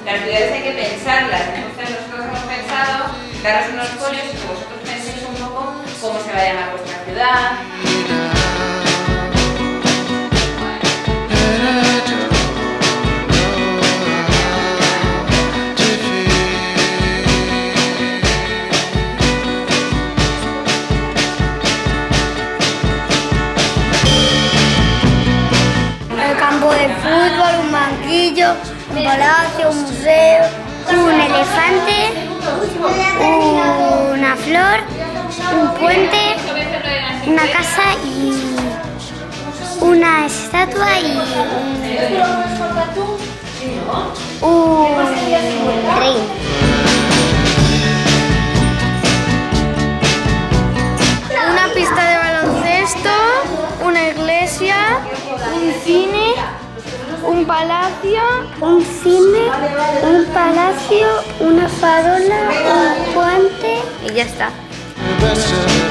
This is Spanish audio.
Las ciudades hay que pensarlas. Nosotros hemos pensado daros unos folios y que vosotros penséis un poco cómo se va a llamar vuestra ciudad. El campo de fútbol, un banquillo, un palacio, un museo, un elefante, una flor, un puente, una casa y una estatua y un rey. Una pista de baloncesto, una iglesia, un cine, un palacio, una farola, un puente y ya está. Better